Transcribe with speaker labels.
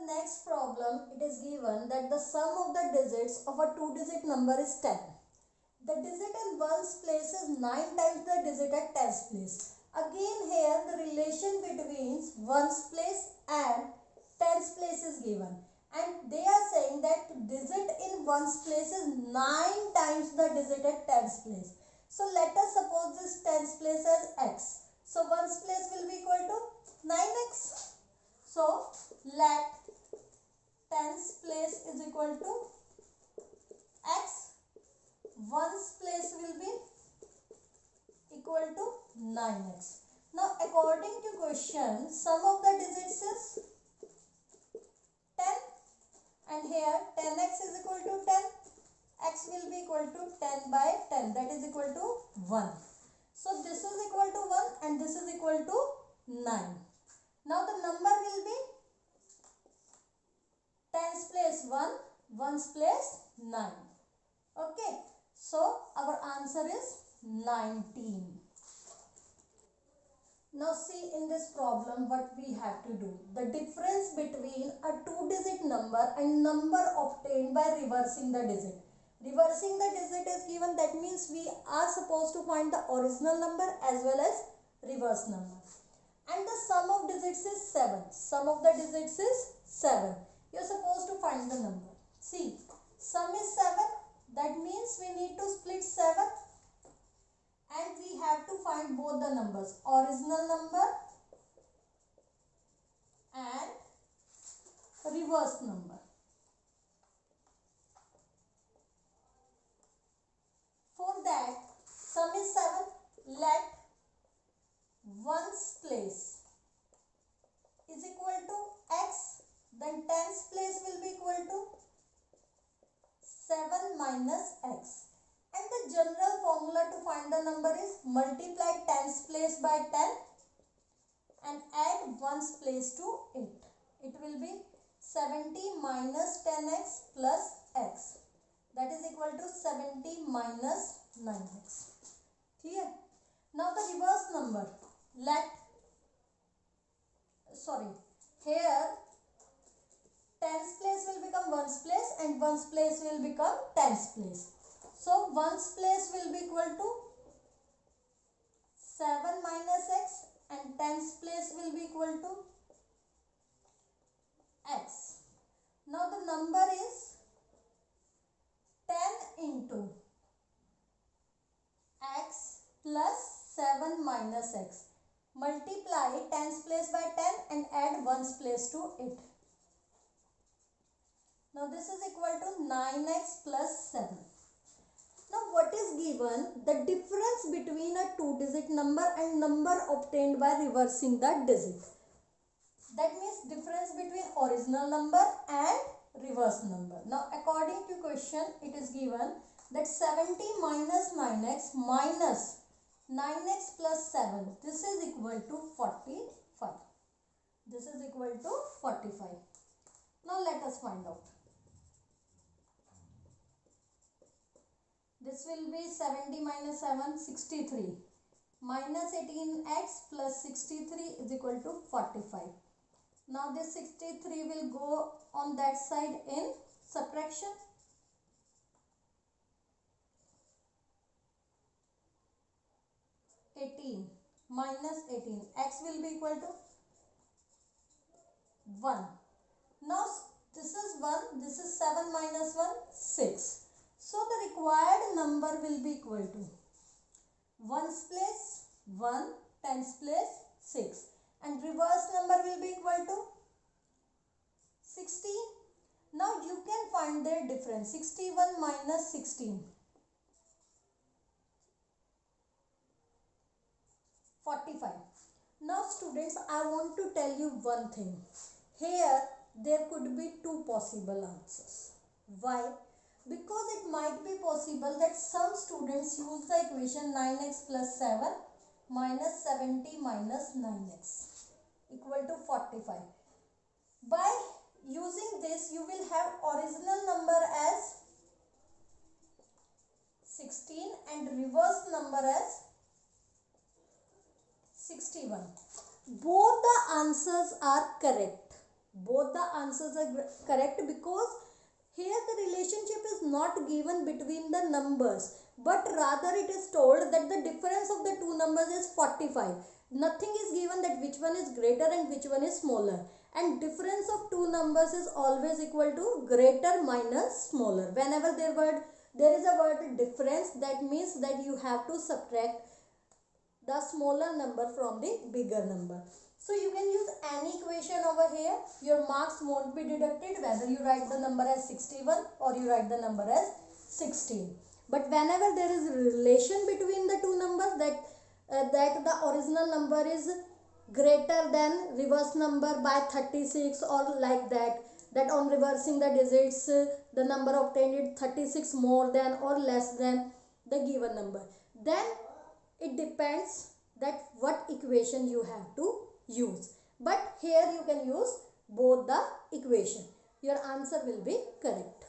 Speaker 1: next problem, it is given that the sum of the digits of a two-digit number is 10. The digit in ones place is 9 times the digit at tens place. Again here the relation between ones place and tens place is given. And they are saying that digit in ones place is 9 times the digit at tens place. So let us suppose this tens place as x. So ones place will be equal to 9x. So let tens place is equal to x, ones place will be equal to 9x. Now according to question, sum of the digits is 10 and here 10x is equal to 10. X will be equal to 10 by 10, that is equal to 1. So this is equal to 1 and this is equal to 9. Now the number will be tens place 1, ones place 9. Okay, so our answer is 19. Now see in this problem what we have to do. The difference between a two-digit number and number obtained by reversing the digit. Reversing the digit is given, that means we are supposed to find the original number as well as reverse number. And the sum of digits is 7. Sum of the digits is 7. You are supposed to find the number. See, sum is 7. That means we need to split 7. And we have to find both the numbers, original number and reverse number. For that, sum is 7. Let ones place is equal to x, then tens place will be equal to 7 minus x. And the general formula to find the number is multiply tens place by 10 and add ones place to it. It will be 70 minus 10x plus x. That is equal to 70 minus 9x. Clear? Now the reverse number. Here tens place will become ones place and ones place will become tens place. So ones place will be equal to 7 minus x and tens place will be equal to x. Now the number is 10 into x plus 7 minus x. Multiply tens place by 10 and add ones place to it. Now this is equal to 9x plus 7. Now what is given? The difference between a two-digit number and number obtained by reversing the digit. That means difference between original number and reverse number. Now according to question, it is given that 70 minus 9x minus 9x plus 7. This is equal to 45. This is equal to 45. Now let us find out. This will be 70 minus 7, 63. Minus 18x plus 63 is equal to 45. Now this 63 will go on that side in subtraction. Minus 18. X will be equal to 1. Now this is 1. This is 7 minus 1, 6. So the required number will be equal to ones place 1, tens place 6 and reverse number will be equal to 16. Now you can find their difference. 61 minus 16. 45. Now students, I want to tell you one thing. Here there could be two possible answers. Why? Because it might be possible that some students use the equation 9x plus 7 minus 70 minus 9x equal to 45. By using this, you will have original number as 16 and reverse number as 61. Both the answers are correct. Both the answers are correct, because here the relationship is not given between the numbers, but rather it is told that the difference of the two numbers is 45. Nothing is given that which one is greater and which one is smaller, and difference of two numbers is always equal to greater minus smaller. Whenever there is a word difference, that means that you have to subtract the smaller number from the bigger number. So you can use any equation over here. Your marks won't be deducted whether you write the number as 61 or you write the number as 16. But whenever there is a relation between the two numbers, that the original number is greater than reverse number by 36 or like that on reversing the digits the number obtained is 36 more than or less than the given number, then it depends that what equation you have to use. But here you can use both the equation. Your answer will be correct.